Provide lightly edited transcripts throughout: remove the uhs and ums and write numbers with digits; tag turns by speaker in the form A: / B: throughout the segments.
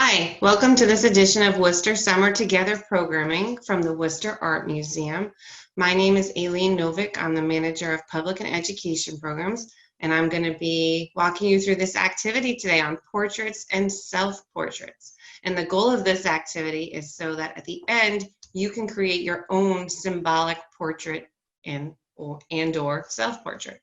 A: Hi, welcome to this edition of Worcester Summer Together programming from the Worcester Art Museum. My name is Aileen Novick. I'm the manager of public and education programs, and I'm going to be walking you through this activity today on portraits and self-portraits. And the goal of this activity is so that at the end, you can create your own symbolic portrait and/or self-portrait.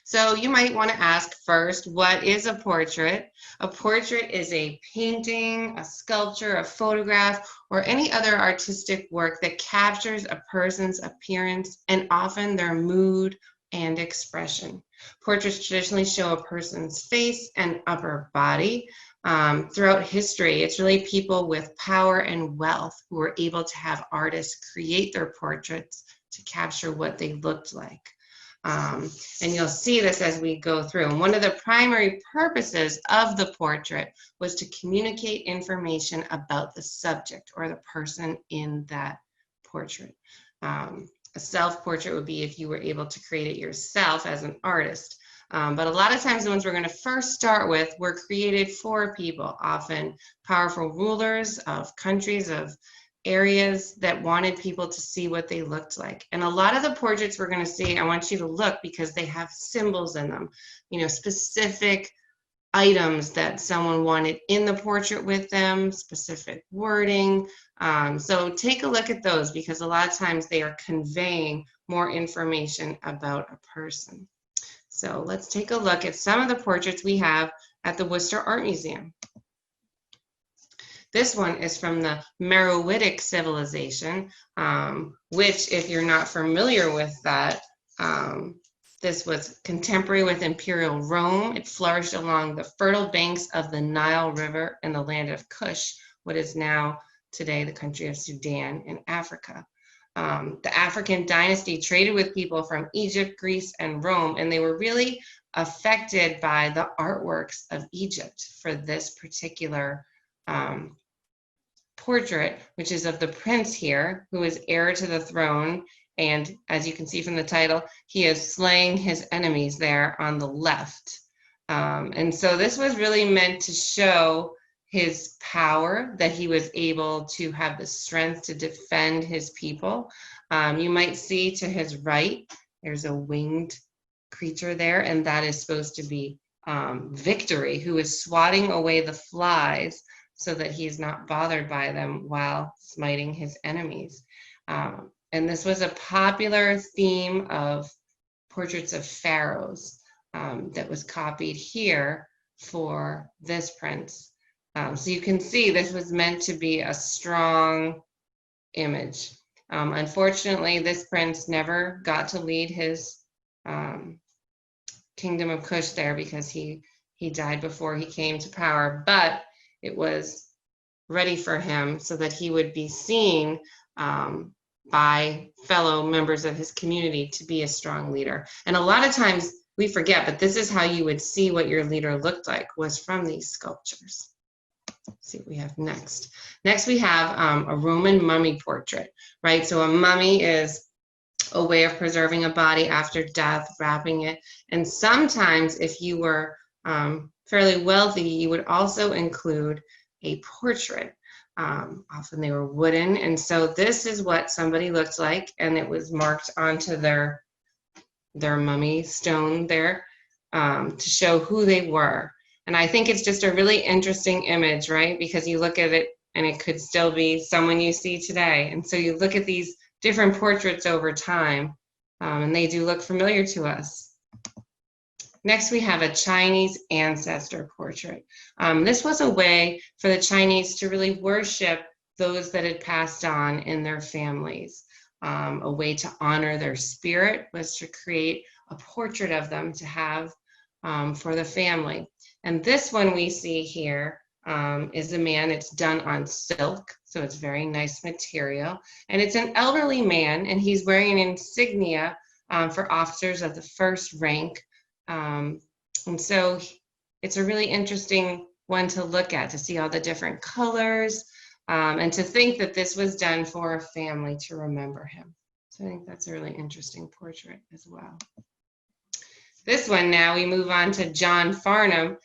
A: So you might want to ask first, what is a portrait? A portrait is a painting, a sculpture, a photograph, or any other artistic work that captures a person's appearance and often their mood and expression. Portraits traditionally show a person's face and upper body. Throughout history, it's really people with power and wealth who were able to have artists create their portraits to capture what they looked like. And you'll see this as we go through. And one of the primary purposes of the portrait was to communicate information about the subject or the person in that portrait. A self-portrait would be if you were able to create it yourself as an artist. But a lot of times the ones we're going to first start with were created for people, often powerful rulers of countries, of areas that wanted people to see what they looked like. And a lot of the portraits we're going to see, I want you to look because they have symbols in them, specific items that someone wanted in the portrait with them, specific wording. So take a look at those because a lot of times they are conveying more information about a person. So let's take a look at some of the portraits we have at the Worcester Art Museum. This one is from the Witek civilization, which, if you're not familiar with that, this was contemporary with Imperial Rome. It flourished along the fertile banks of the Nile River in the land of Kush, what is now today the country of Sudan in Africa. The African dynasty traded with people from Egypt, Greece, and Rome, and they were really affected by the artworks of Egypt for this particular portrait, which is of the prince here, who is heir to the throne. And as you can see from the title, he is slaying his enemies there on the left. And so this was really meant to show his power, that he was able to have the strength to defend his people. You might see to his right, there's a winged creature there, and that is supposed to be Victory, who is swatting away the flies so that he is not bothered by them while smiting his enemies. And this was a popular theme of portraits of pharaohs that was copied here for this prince. So you can see this was meant to be a strong image. Unfortunately, this prince never got to lead his kingdom of Kush there because he died before he came to power, but it was ready for him so that he would be seen by fellow members of his community to be a strong leader. And a lot of times we forget, but this is how you would see what your leader looked like, was from these sculptures. Let's see what we have next. Next we have a Roman mummy portrait, right? So a mummy is a way of preserving a body after death, wrapping it. And sometimes if you were fairly wealthy, you would also include a portrait. Often they were wooden, and so this is what somebody looked like, and it was marked onto their mummy stone there to show who they were. And I think it's just a really interesting image, right? Because you look at it and it could still be someone you see today. And so you look at these different portraits over time, and they do look familiar to us. Next, we have a Chinese ancestor portrait. This was a way for the Chinese to really worship those that had passed on in their families. A way to honor their spirit was to create a portrait of them to have for the family. And this one we see here is a man. It's done on silk, so it's very nice material. And it's an elderly man, and he's wearing an insignia for officers of the first rank. And so it's a really interesting one to look at, to see all the different colors, and to think that this was done for a family to remember him. So I think that's a really interesting portrait as well. This one now, we move on to John Farnham.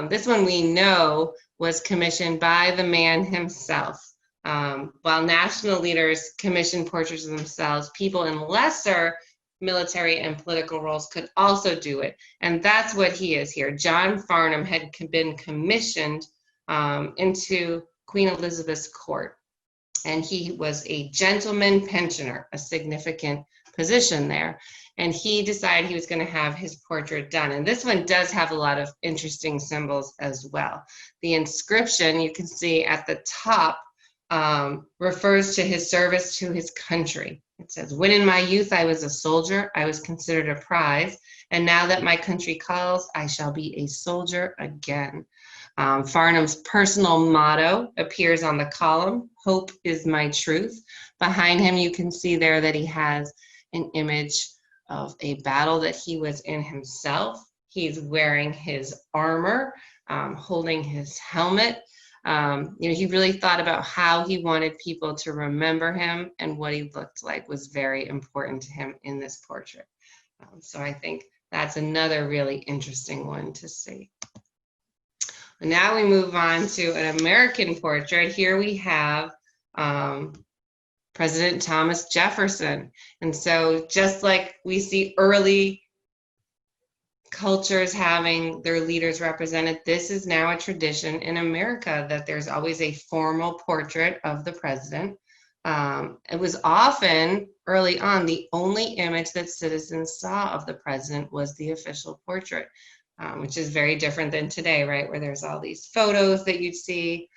A: This one we know was commissioned by the man himself. While national leaders commissioned portraits of themselves, people in lesser military and political roles could also do it. And that's what he is here. John Farnham had been commissioned into Queen Elizabeth's court. And he was a gentleman pensioner, a significant position there. And he decided he was going to have his portrait done. And this one does have a lot of interesting symbols as well. The inscription you can see at the top refers to his service to his country. It says, "When in my youth I was a soldier, I was considered a prize, and now that my country calls, I shall be a soldier again." Farnham's personal motto appears on the column, "Hope is my truth." Behind him you can see there that he has an image of a battle that he was in himself. He's wearing his armor, holding his helmet. He really thought about how he wanted people to remember him, and what he looked like was very important to him in this portrait. So I think that's another really interesting one to see. Now we move on to an American portrait. Here we have President Thomas Jefferson. And so just like we see early cultures having their leaders represented, this is now a tradition in America that there's always a formal portrait of the president. It was often early on the only image that citizens saw of the president was the official portrait, which is very different than today, right, where there's all these photos that you'd see.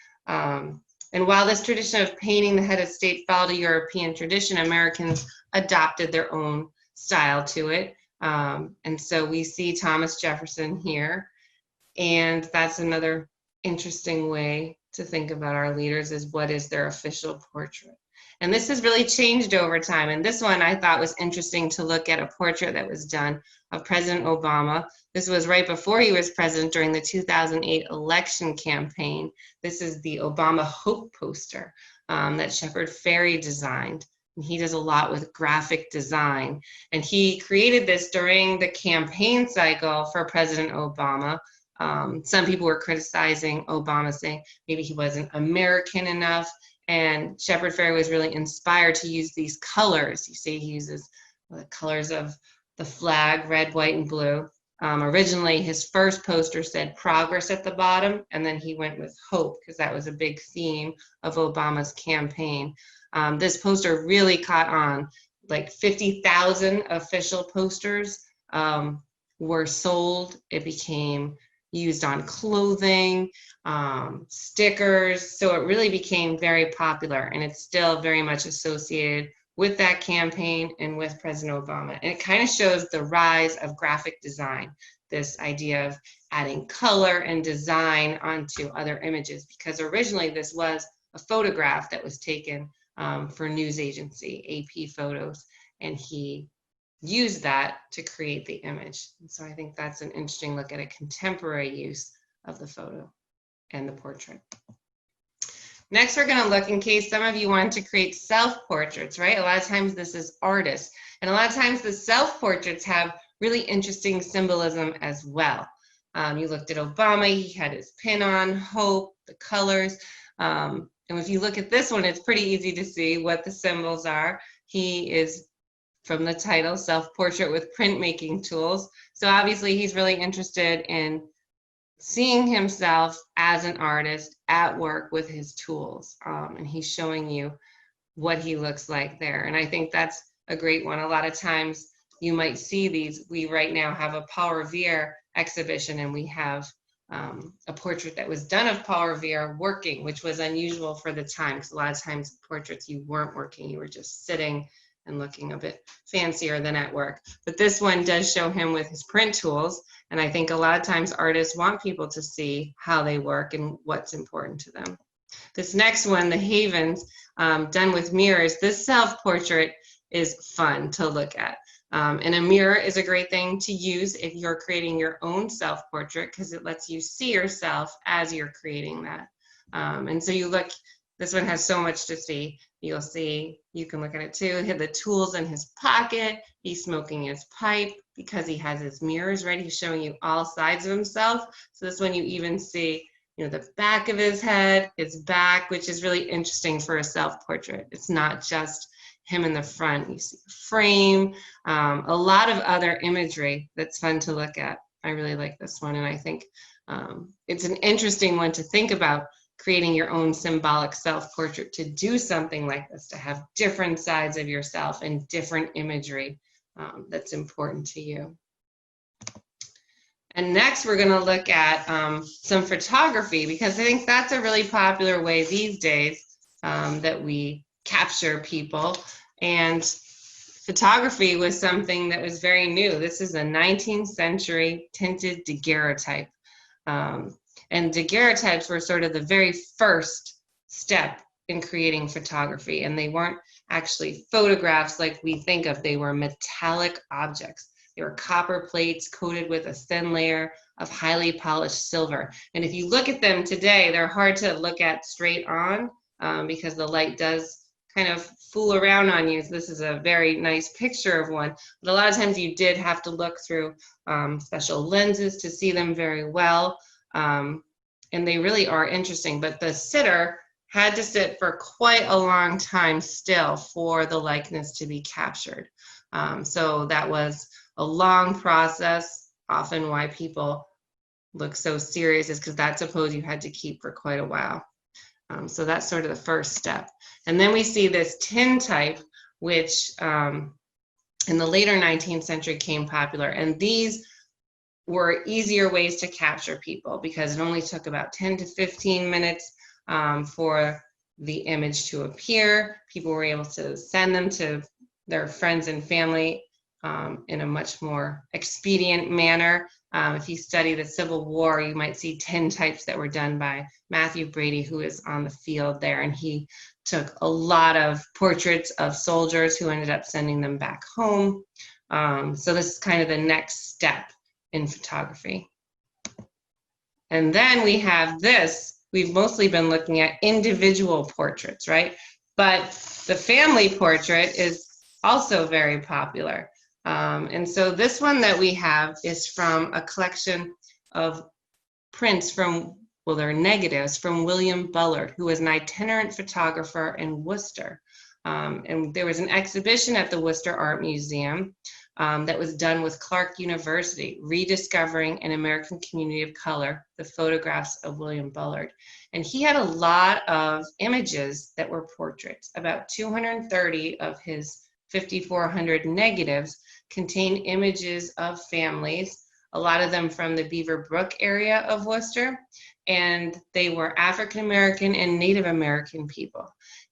A: And while this tradition of painting the head of state followed a European tradition, Americans adopted their own style to it. And so we see Thomas Jefferson here, and that's another interesting way to think about our leaders, is what is their official portrait. And this has really changed over time. And this one I thought was interesting to look at, a portrait that was done of President Obama. This was right before he was president during the 2008 election campaign. This is the Obama Hope poster that Shepard Fairey designed. And he does a lot with graphic design. And he created this during the campaign cycle for President Obama. Some people were criticizing Obama, saying maybe he wasn't American enough. And Shepard Fairey was really inspired to use these colors. You see, he uses the colors of the flag, red, white, and blue. Originally, his first poster said progress at the bottom, and then he went with hope, because that was a big theme of Obama's campaign. This poster really caught on. Like 50,000 official posters were sold. It became used on clothing, stickers. So it really became very popular, and it's still very much associated with that campaign and with President Obama. And it kind of shows the rise of graphic design, this idea of adding color and design onto other images, because originally this was a photograph that was taken for news agency, AP photos, and he used that to create the image. And so I think that's an interesting look at a contemporary use of the photo and the portrait. Next, we're going to look, in case some of you want to create self-portraits, right? A lot of times this is artists, and a lot of times the self-portraits have really interesting symbolism as well. You looked at Obama, he had his pin on, hope, the colors. And if you look at this one, it's pretty easy to see what the symbols are. He is, from the title, self-portrait with printmaking tools. So obviously he's really interested in seeing himself as an artist at work with his tools. And he's showing you what he looks like there. And I think that's a great one. A lot of times you might see these. We right now have a Paul Revere exhibition, and we have a portrait that was done of Paul Revere working, which was unusual for the time, because a lot of times portraits, you weren't working, you were just sitting and looking a bit fancier than at work. But this one does show him with his print tools, and I think a lot of times artists want people to see how they work and what's important to them. This next one, the Havens, done with mirrors, this self-portrait is fun to look at. And a mirror is a great thing to use if you're creating your own self-portrait, because it lets you see yourself as you're creating that. And so you look, this one has so much to see. You'll see, you can look at it too, he had the tools in his pocket, he's smoking his pipe, because he has his mirrors, right? He's showing you all sides of himself. So this one you even see, the back of his head, his back, which is really interesting for a self-portrait. It's not just him in the front. You see the frame, a lot of other imagery that's fun to look at. I really like this one, and I think it's an interesting one to think about, creating your own symbolic self-portrait, to do something like this, to have different sides of yourself and different imagery that's important to you. And next we're going to look at some photography, because I think that's a really popular way these days that we capture people. And photography was something that was very new. This is a 19th century tinted daguerreotype. And daguerreotypes were sort of the very first step in creating photography. And they weren't actually photographs like we think of. They were metallic objects. They were copper plates coated with a thin layer of highly polished silver. And if you look at them today, they're hard to look at straight on because the light does kind of fool around on you. So this is a very nice picture of one. But a lot of times you did have to look through special lenses to see them very well. And they really are interesting. But the sitter had to sit for quite a long time still for the likeness to be captured. So that was a long process. Often why people look so serious is because that's a pose you had to keep for quite a while. So that's sort of the first step. And then we see this tintype, which in the later 19th century became popular. And these were easier ways to capture people because it only took about 10 to 15 minutes for the image to appear. People were able to send them to their friends and family in a much more expedient manner. If you study the Civil War, you might see tintypes that were done by Matthew Brady, who is on the field there, and he took a lot of portraits of soldiers who ended up sending them back home. So this is kind of the next step in photography. And then we have this. We've mostly been looking at individual portraits, right? But the family portrait is also very popular. And so this one that we have is from a collection of prints from, well, they're negatives from William Bullard, who was an itinerant photographer in Worcester. And there was an exhibition at the Worcester Art Museum that was done with Clark University, Rediscovering an American Community of Color, the photographs of William Bullard. And he had a lot of images that were portraits. About 230 of his 5,400 negatives contain images of families, a lot of them from the Beaver Brook area of Worcester, and they were African American and Native American people.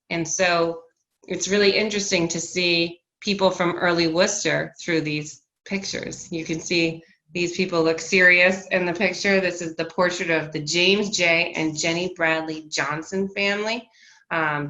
A: And so it's really interesting to see people from early Worcester through these pictures. You can see these people look serious in the picture. This is the portrait of the James J. and Jenny Bradley Johnson family.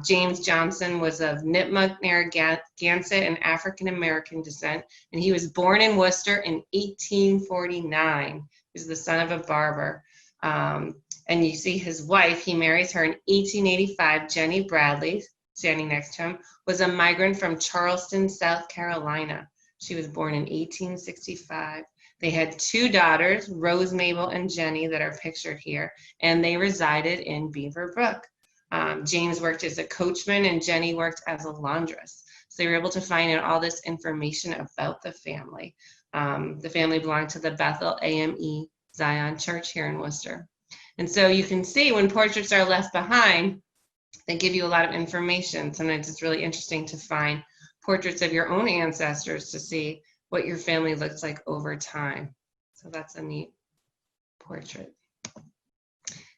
A: James Johnson was of Nipmuc, Narragansett, and African-American descent, and he was born in Worcester in 1849. He was the son of a barber. And you see his wife, he marries her in 1885, Jenny Bradley, standing next to him, was a migrant from Charleston, South Carolina. She was born in 1865. They had two daughters, Rose, Mabel, and Jenny, that are pictured here, and they resided in Beaver Brook. James worked as a coachman and Jenny worked as a laundress. So they were able to find out all this information about the family. The family belonged to the Bethel AME Zion Church here in Worcester. And so you can see when portraits are left behind, they give you a lot of information. Sometimes it's really interesting to find portraits of your own ancestors to see what your family looks like over time. So that's a neat portrait.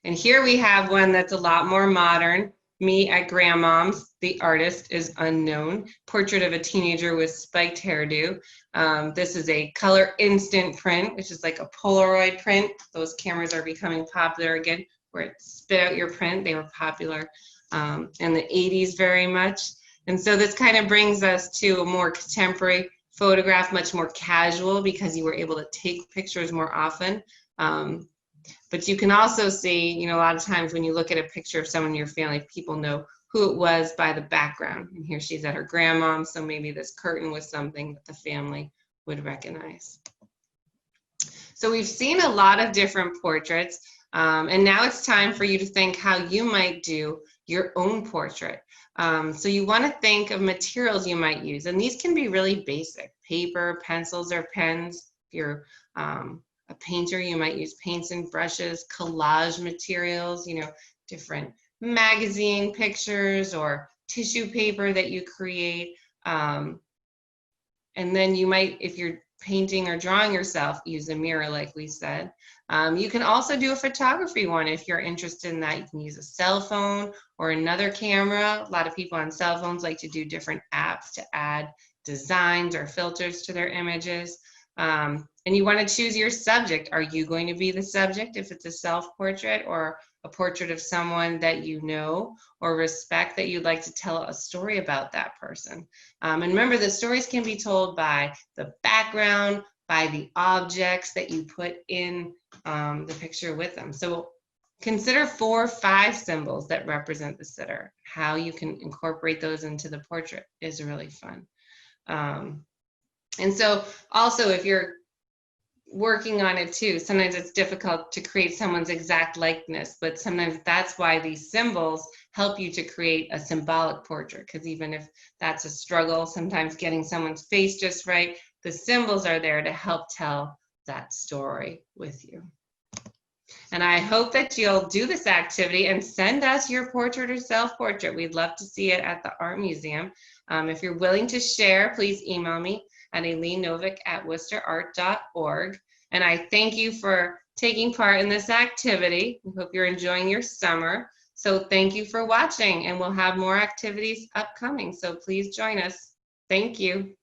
A: And here we have one that's a lot more modern. Me at Grandmom's, the artist is unknown. Portrait of a teenager with spiked hairdo. This is a color instant print, which is like a Polaroid print. Those cameras are becoming popular again, where it spit out your print. They were popular in the 80s very much. And so this kind of brings us to a more contemporary photograph, much more casual, because you were able to take pictures more often. But you can also see, a lot of times when you look at a picture of someone in your family, people know who it was by the background. And here she's at her grandmom's, so maybe this curtain was something that the family would recognize. So we've seen a lot of different portraits, and now it's time for you to think how you might do your own portrait. So you want to think of materials you might use, and these can be really basic: paper, pencils, or pens. If you're a painter, you might use paints and brushes, collage materials, different magazine pictures or tissue paper that you create. And then you might, if you're painting or drawing yourself, use a mirror like we said. You can also do a photography one if you're interested in that. You can use a cell phone or another camera. A lot of people on cell phones like to do different apps to add designs or filters to their images. And you want to choose your subject. Are you going to be the subject if it's a self-portrait, or a portrait of someone that you know or respect that you'd like to tell a story about that person? And remember, the stories can be told by the background, by the objects that you put in the picture with them. So consider 4 or 5 symbols that represent the sitter. How you can incorporate those into the portrait is really fun. And so also, if you're working on it too, sometimes it's difficult to create someone's exact likeness, but sometimes that's why these symbols help you to create a symbolic portrait, because even if that's a struggle, sometimes getting someone's face just right, the symbols are there to help tell that story with you. And I hope that you'll do this activity and send us your portrait or self-portrait. We'd love to see it at the Art Museum. If you're willing to share, please email me at aileennovick@worcesterart.org. And I thank you for taking part in this activity. We hope you're enjoying your summer. So thank you for watching, and we'll have more activities upcoming. So please join us. Thank you.